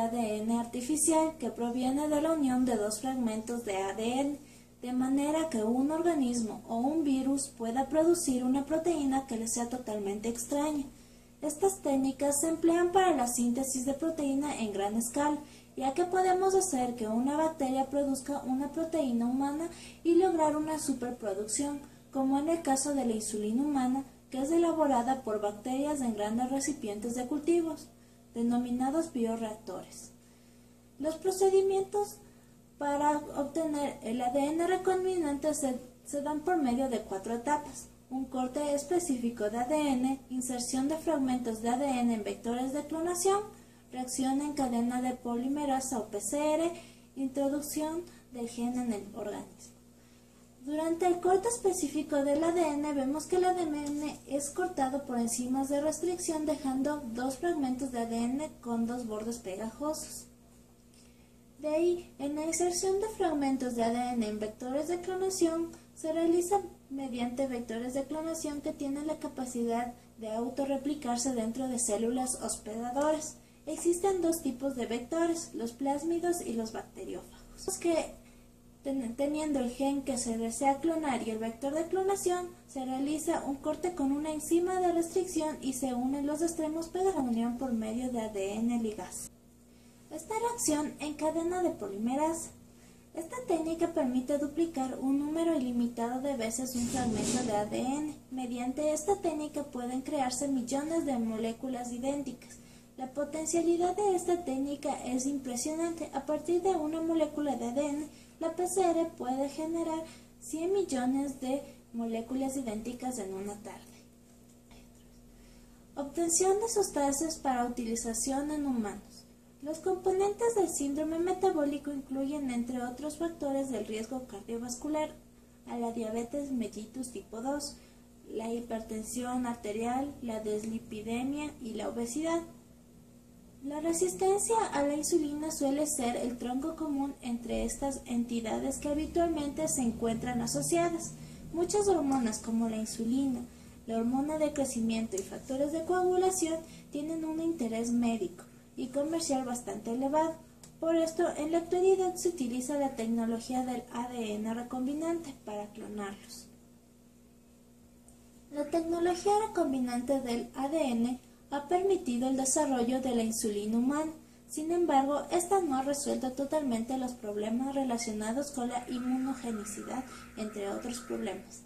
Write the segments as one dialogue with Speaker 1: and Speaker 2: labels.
Speaker 1: ADN artificial que proviene de la unión de dos fragmentos de ADN, de manera que un organismo o un virus pueda producir una proteína que le sea totalmente extraña. Estas técnicas se emplean para la síntesis de proteína en gran escala, ya que podemos hacer que una bacteria produzca una proteína humana y lograr una superproducción, como en el caso de la insulina humana, que es elaborada por bacterias en grandes recipientes de cultivos, denominados bioreactores. Los procedimientos para obtener el ADN recombinante se dan por medio de 4 etapas: un corte específico de ADN, inserción de fragmentos de ADN en vectores de clonación, reacción en cadena de polimerasa o PCR, introducción del gen en el organismo. Durante el corte específico del ADN vemos que el ADN es cortado por enzimas de restricción, dejando 2 fragmentos de ADN con 2 bordes pegajosos. De ahí, en la inserción de fragmentos de ADN en vectores de clonación se realiza mediante vectores de clonación que tienen la capacidad de autorreplicarse dentro de células hospedadoras. Existen 2 tipos de vectores, los plásmidos y los bacteriófagos, que teniendo el gen que se desea clonar y el vector de clonación, se realiza un corte con una enzima de restricción y se unen los extremos para la unión por medio de ADN ligasa. Esta reacción en cadena de polimerasa. Esta técnica permite duplicar un número ilimitado de veces un fragmento de ADN. Mediante esta técnica pueden crearse millones de moléculas idénticas. La potencialidad de esta técnica es impresionante. A partir de una molécula de ADN, la PCR puede generar 100 millones de moléculas idénticas en una tarde. Obtención de sustancias para utilización en humanos. Los componentes del síndrome metabólico incluyen, entre otros factores del riesgo cardiovascular, a la diabetes mellitus tipo 2, la hipertensión arterial, la dislipidemia y la obesidad. La resistencia a la insulina suele ser el tronco común entre estas entidades que habitualmente se encuentran asociadas. Muchas hormonas como la insulina, la hormona de crecimiento y factores de coagulación tienen un interés médico y comercial bastante elevado. Por esto, en la actualidad se utiliza la tecnología del ADN recombinante para clonarlos. La tecnología recombinante del ADN ha permitido el desarrollo de la insulina humana. Sin embargo, esta no ha resuelto totalmente los problemas relacionados con la inmunogenicidad, entre otros problemas.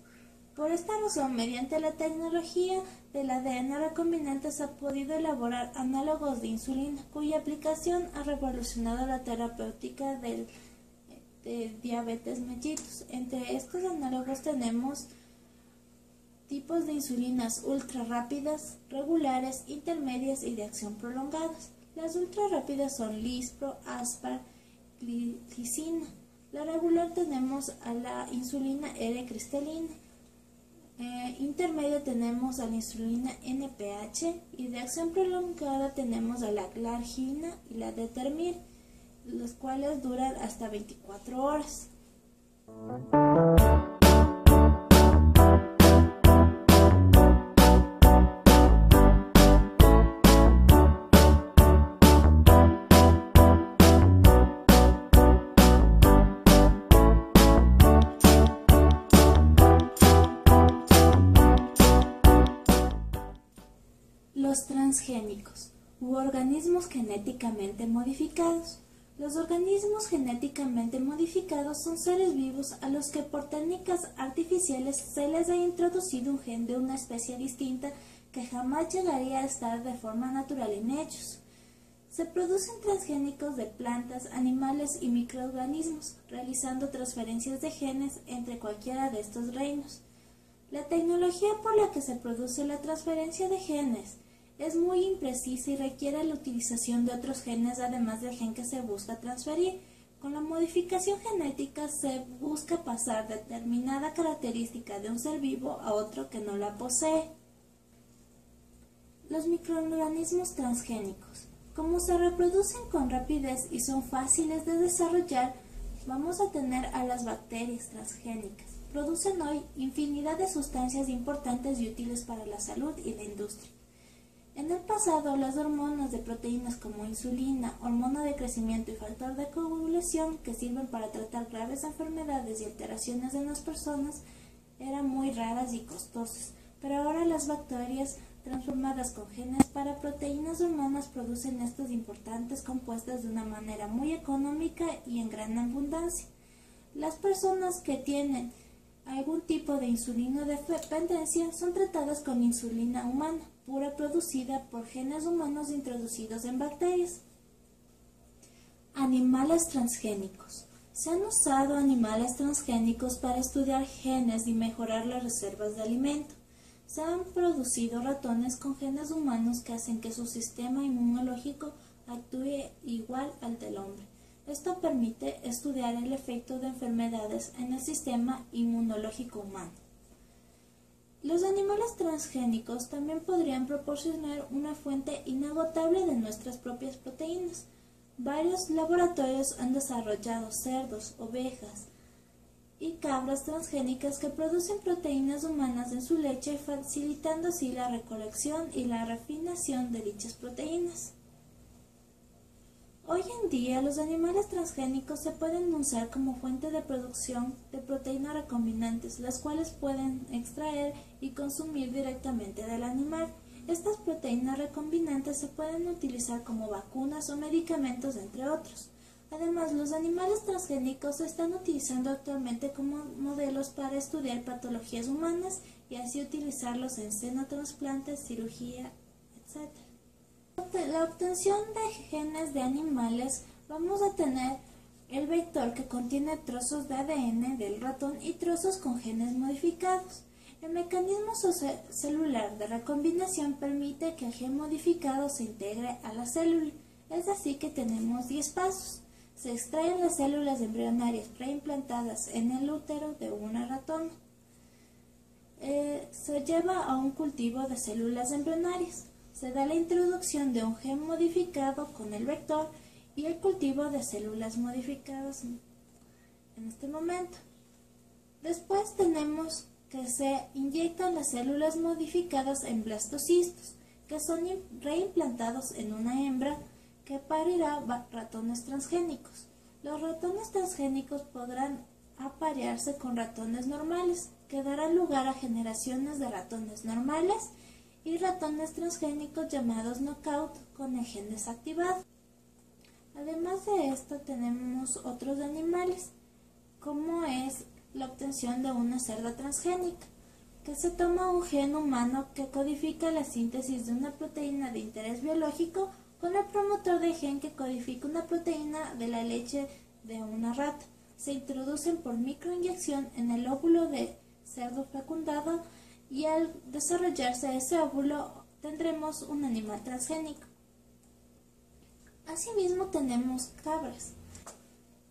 Speaker 1: Por esta razón, mediante la tecnología del ADN recombinante se ha podido elaborar análogos de insulina, cuya aplicación ha revolucionado la terapéutica de diabetes mellitus. Entre estos análogos tenemos tipos de insulinas ultra rápidas, regulares, intermedias y de acción prolongadas. Las ultra rápidas son Lispro, Aspar, Glicina. La regular tenemos a la insulina R-cristalina. Intermedia tenemos a la insulina NPH y de acción prolongada tenemos a la Glargina y la Determir, los cuales duran hasta 24 horas. Los transgénicos u organismos genéticamente modificados. Los organismos genéticamente modificados son seres vivos a los que por técnicas artificiales se les ha introducido un gen de una especie distinta que jamás llegaría a estar de forma natural en ellos. Se producen transgénicos de plantas, animales y microorganismos, realizando transferencias de genes entre cualquiera de estos reinos. La tecnología por la que se produce la transferencia de genes es muy imprecisa y requiere la utilización de otros genes además del gen que se busca transferir. Con la modificación genética se busca pasar determinada característica de un ser vivo a otro que no la posee. Los microorganismos transgénicos. Como se reproducen con rapidez y son fáciles de desarrollar, vamos a tener a las bacterias transgénicas. Producen hoy infinidad de sustancias importantes y útiles para la salud y la industria. En el pasado, las hormonas de proteínas como insulina, hormona de crecimiento y factor de coagulación, que sirven para tratar graves enfermedades y alteraciones en las personas, eran muy raras y costosas, pero ahora las bacterias transformadas con genes para proteínas humanas producen estos importantes compuestos de una manera muy económica y en gran abundancia. Las personas que tienen algún tipo de insulinodependencia son tratadas con insulina humana, pura producida por genes humanos introducidos en bacterias. Animales transgénicos. Se han usado animales transgénicos para estudiar genes y mejorar las reservas de alimento. Se han producido ratones con genes humanos que hacen que su sistema inmunológico actúe igual al del hombre. Esto permite estudiar el efecto de enfermedades en el sistema inmunológico humano. Los animales transgénicos también podrían proporcionar una fuente inagotable de nuestras propias proteínas. Varios laboratorios han desarrollado cerdos, ovejas y cabras transgénicas que producen proteínas humanas en su leche, facilitando así la recolección y la refinación de dichas proteínas. Hoy en día, los animales transgénicos se pueden usar como fuente de producción de proteínas recombinantes, las cuales pueden extraer y consumir directamente del animal. Estas proteínas recombinantes se pueden utilizar como vacunas o medicamentos, entre otros. Además, los animales transgénicos se están utilizando actualmente como modelos para estudiar patologías humanas y así utilizarlos en xenotransplantes, cirugía, etc. La obtención de genes de animales, vamos a tener el vector que contiene trozos de ADN del ratón y trozos con genes modificados. El mecanismo celular de recombinación permite que el gen modificado se integre a la célula, es así que tenemos 10 pasos. Se extraen las células embrionarias preimplantadas en el útero de una ratona. Se lleva a un cultivo de células embrionarias. Se da la introducción de un gen modificado con el vector y el cultivo de células modificadas en este momento. Después tenemos que se inyectan las células modificadas en blastocistos, que son reimplantados en una hembra que parirá ratones transgénicos. Los ratones transgénicos podrán aparearse con ratones normales, que darán lugar a generaciones de ratones normales y ratones transgénicos llamados knockout con el gen desactivado. Además de esto tenemos otros animales, como es la obtención de una cerda transgénica, que se toma un gen humano que codifica la síntesis de una proteína de interés biológico con el promotor de gen que codifica una proteína de la leche de una rata. Se introducen por microinyección en el óvulo de cerdo fecundado y al desarrollarse ese óvulo tendremos un animal transgénico. Asimismo tenemos cabras.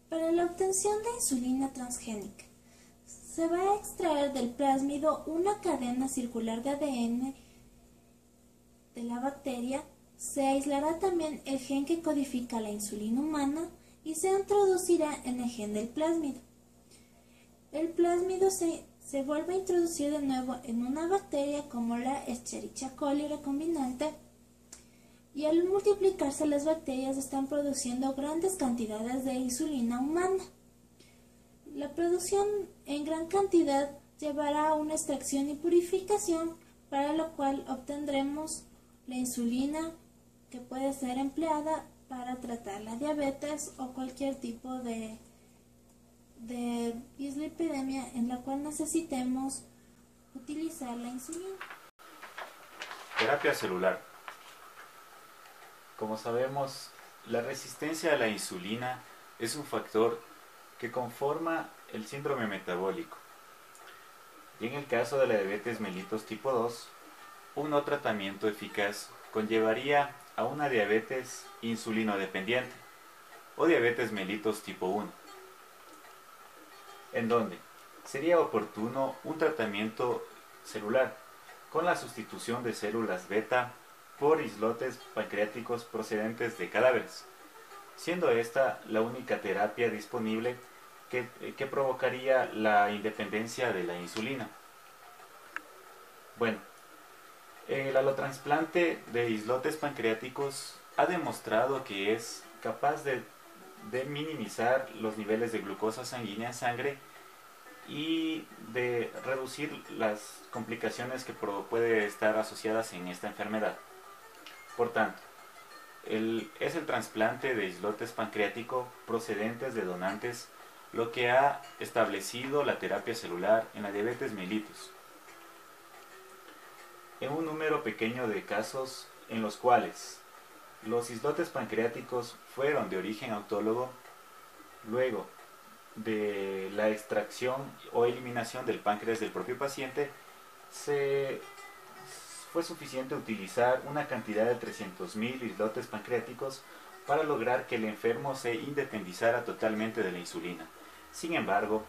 Speaker 1: Para la obtención de insulina transgénica, se va a extraer del plásmido una cadena circular de ADN de la bacteria, se aislará también el gen que codifica la insulina humana y se introducirá en el gen del plásmido. El plásmido se vuelve a introducir de nuevo en una bacteria como la Escherichia coli recombinante y al multiplicarse las bacterias están produciendo grandes cantidades de insulina humana. La producción en gran cantidad llevará a una extracción y purificación, para lo cual obtendremos la insulina que puede ser empleada para tratar la diabetes o cualquier tipo de dislipidemia en la cual necesitemos utilizar la insulina.
Speaker 2: Terapia celular. Como sabemos, la resistencia a la insulina es un factor que conforma el síndrome metabólico. Y en el caso de la diabetes mellitus tipo 2, un no tratamiento eficaz conllevaría a una diabetes insulinodependiente o diabetes mellitus tipo 1, en donde sería oportuno un tratamiento celular con la sustitución de células beta por islotes pancreáticos procedentes de cadáveres, siendo esta la única terapia disponible que provocaría la independencia de la insulina. Bueno, El allotrasplante de islotes pancreáticos ha demostrado que es capaz de minimizar los niveles de glucosa sanguínea en sangre y de reducir las complicaciones que pueden estar asociadas en esta enfermedad. Por tanto, es el trasplante de islotes pancreáticos procedentes de donantes lo que ha establecido la terapia celular en la diabetes mellitus. En un número pequeño de casos en los cuales los islotes pancreáticos fueron de origen autólogo, luego de la extracción o eliminación del páncreas del propio paciente, fue suficiente utilizar una cantidad de 300.000 islotes pancreáticos para lograr que el enfermo se independizara totalmente de la insulina. Sin embargo,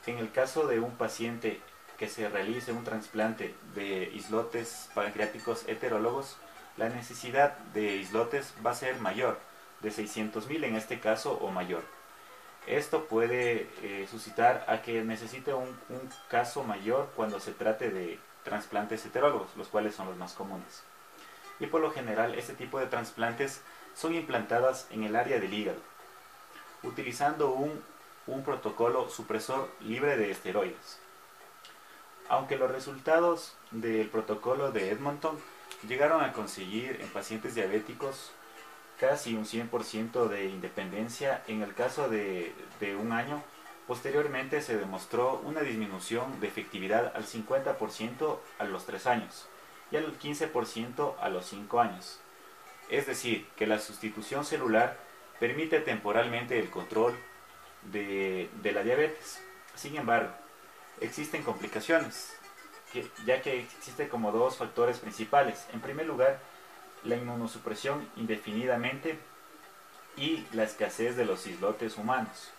Speaker 2: en el caso de un paciente que se realice un trasplante de islotes pancreáticos heterólogos, la necesidad de islotes va a ser mayor, de 600.000 en este caso o mayor. Esto puede suscitar a que necesite un caso mayor cuando se trate de trasplantes heterólogos, los cuales son los más comunes. Y por lo general este tipo de trasplantes son implantadas en el área del hígado, utilizando un protocolo supresor libre de esteroides. Aunque los resultados del protocolo de Edmonton llegaron a conseguir en pacientes diabéticos casi un 100% de independencia en el caso de un año, posteriormente se demostró una disminución de efectividad al 50% a los 3 años y al 15% a los 5 años. Es decir, que la sustitución celular permite temporalmente el control de la diabetes. Sin embargo, existen complicaciones, ya que existen como dos factores principales. En primer lugar, la inmunosupresión indefinidamente y la escasez de los islotes humanos.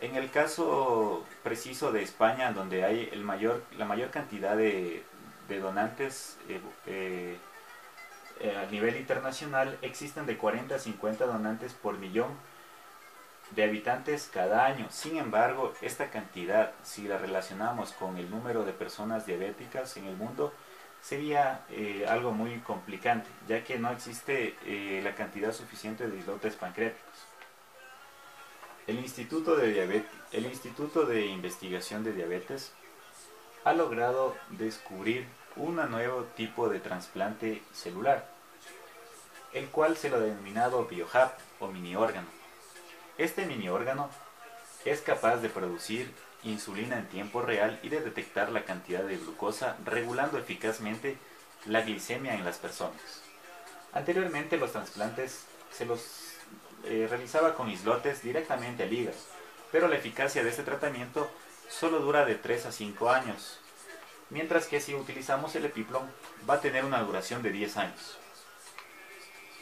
Speaker 2: En el caso preciso de España, donde hay la mayor cantidad de donantes a nivel internacional, existen de 40 a 50 donantes por millón de habitantes cada año. Sin embargo, esta cantidad, si la relacionamos con el número de personas diabéticas en el mundo, sería algo muy complicante, ya que no existe la cantidad suficiente de islotes pancreáticos. El Instituto de Investigación de Diabetes ha logrado descubrir un nuevo tipo de trasplante celular, el cual se lo ha denominado biohub o mini órgano. Este mini órgano es capaz de producir insulina en tiempo real y de detectar la cantidad de glucosa, regulando eficazmente la glicemia en las personas. Anteriormente los trasplantes se los realizaba con islotes directamente al hígado, pero la eficacia de este tratamiento solo dura de 3 a 5 años, mientras que si utilizamos el EpiPlon va a tener una duración de 10 años.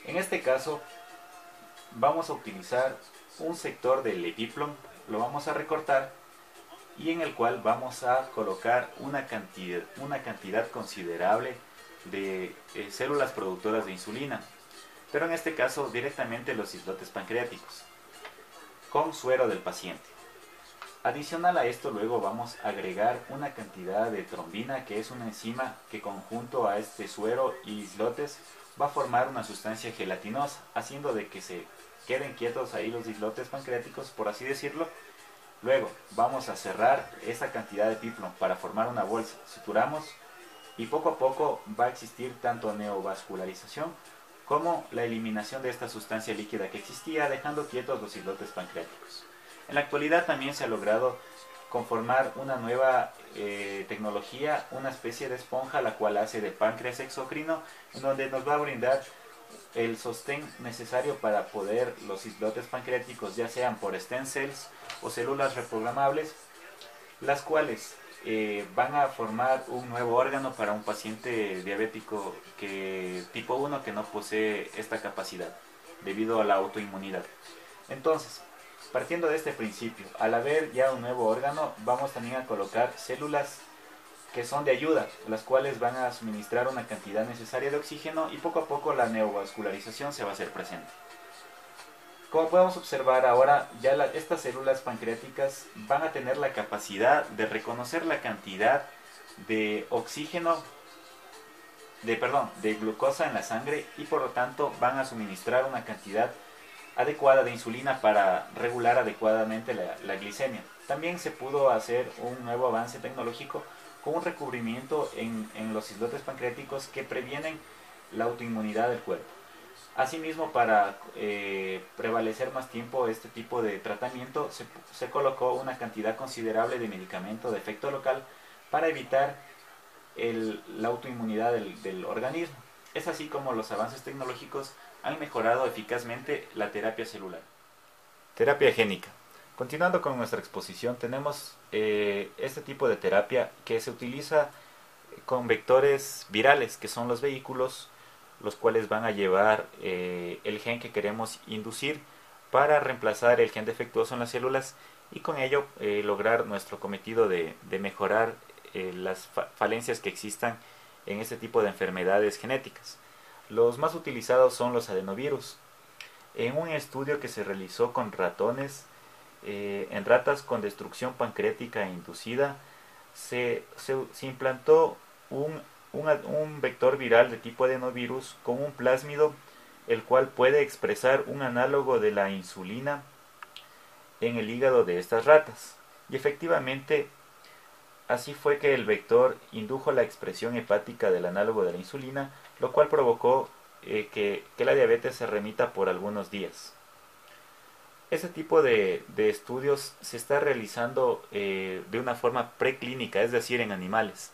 Speaker 2: En este caso vamos a utilizar un sector del EpiPlon, lo vamos a recortar y en el cual vamos a colocar una cantidad considerable de células productoras de insulina, pero en este caso directamente los islotes pancreáticos, con suero del paciente. Adicional a esto, luego vamos a agregar una cantidad de trombina, que es una enzima que conjunto a este suero y islotes va a formar una sustancia gelatinosa, haciendo de que se queden quietos ahí los islotes pancreáticos, por así decirlo. Luego vamos a cerrar esa cantidad de EpiPlon para formar una bolsa, suturamos y poco a poco va a existir tanto neovascularización como la eliminación de esta sustancia líquida que existía, dejando quietos los islotes pancreáticos. En la actualidad también se ha logrado conformar una nueva tecnología, una especie de esponja la cual hace de páncreas exocrino, en donde nos va a brindar el sostén necesario para poder los islotes pancreáticos, ya sean por stem cells o células reprogramables, las cuales van a formar un nuevo órgano para un paciente diabético tipo 1 que no posee esta capacidad debido a la autoinmunidad. Entonces, partiendo de este principio, al haber ya un nuevo órgano, vamos también a colocar células que son de ayuda, las cuales van a suministrar una cantidad necesaria de oxígeno y poco a poco la neovascularización se va a hacer presente. Como podemos observar ahora, ya estas células pancreáticas van a tener la capacidad de reconocer la cantidad de oxígeno de glucosa en la sangre y por lo tanto van a suministrar una cantidad adecuada de insulina para regular adecuadamente la glicemia. También se pudo hacer un nuevo avance tecnológico con un recubrimiento en los islotes pancreáticos que previenen la autoinmunidad del cuerpo. Asimismo, para prevalecer más tiempo este tipo de tratamiento, se colocó una cantidad considerable de medicamento de efecto local para evitar la autoinmunidad del organismo. Es así como los avances tecnológicos han mejorado eficazmente la terapia celular. Terapia génica. Continuando con nuestra exposición, tenemos este tipo de terapia que se utiliza con vectores virales, que son los vehículos, los cuales van a llevar el gen que queremos inducir para reemplazar el gen defectuoso en las células y con ello lograr nuestro cometido de mejorar las falencias que existan en este tipo de enfermedades genéticas. Los más utilizados son los adenovirus. En un estudio que se realizó con ratones, en ratas con destrucción pancreática inducida, se implantó un vector viral de tipo adenovirus con un plásmido, el cual puede expresar un análogo de la insulina en el hígado de estas ratas. Y efectivamente, así fue que el vector indujo la expresión hepática del análogo de la insulina, lo cual provocó que la diabetes se remita por algunos días. Ese tipo de estudios se está realizando de una forma preclínica, es decir, en animales,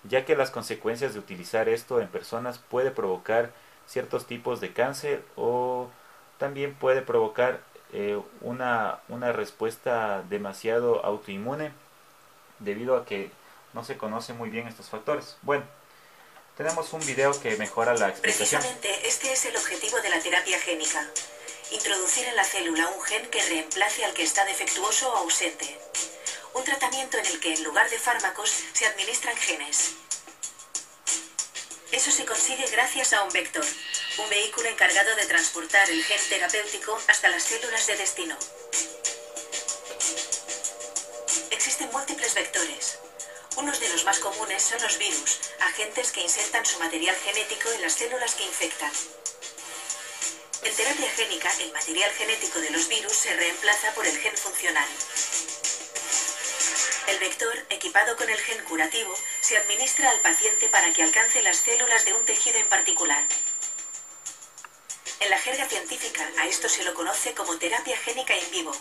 Speaker 2: ya que las consecuencias de utilizar esto en personas puede provocar ciertos tipos de cáncer o también puede provocar una respuesta demasiado autoinmune debido a que no se conocen muy bien estos factores. Bueno, tenemos un video que mejora la explicación.
Speaker 3: Precisamente este es el objetivo de la terapia génica: introducir en la célula un gen que reemplace al que está defectuoso o ausente. Un tratamiento en el que en lugar de fármacos se administran genes. Eso se consigue gracias a un vector, un vehículo encargado de transportar el gen terapéutico hasta las células de destino. Existen múltiples vectores. Unos de los más comunes son los virus, agentes que insertan su material genético en las células que infectan. En terapia génica, el material genético de los virus se reemplaza por el gen funcional. El vector, equipado con el gen curativo, se administra al paciente para que alcance las células de un tejido en particular. En la jerga científica, a esto se lo conoce como terapia génica in vivo.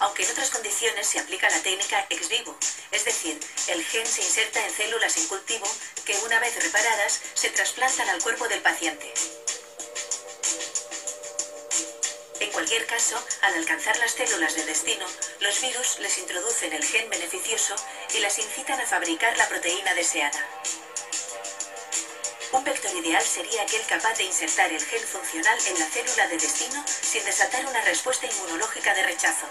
Speaker 3: Aunque en otras condiciones se aplica la técnica ex vivo, es decir, el gen se inserta en células en cultivo que una vez reparadas se trasplantan al cuerpo del paciente. En cualquier caso, al alcanzar las células de destino, los virus les introducen el gen beneficioso y las incitan a fabricar la proteína deseada. Un vector ideal sería aquel capaz de insertar el gen funcional en la célula de destino sin desatar una respuesta inmunológica de rechazo.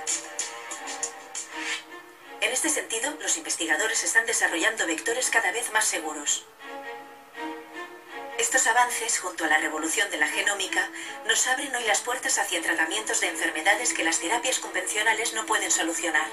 Speaker 3: En este sentido, los investigadores están desarrollando vectores cada vez más seguros. Estos avances, junto a la revolución de la genómica, nos abren hoy las puertas hacia tratamientos de enfermedades que las terapias convencionales no pueden solucionar.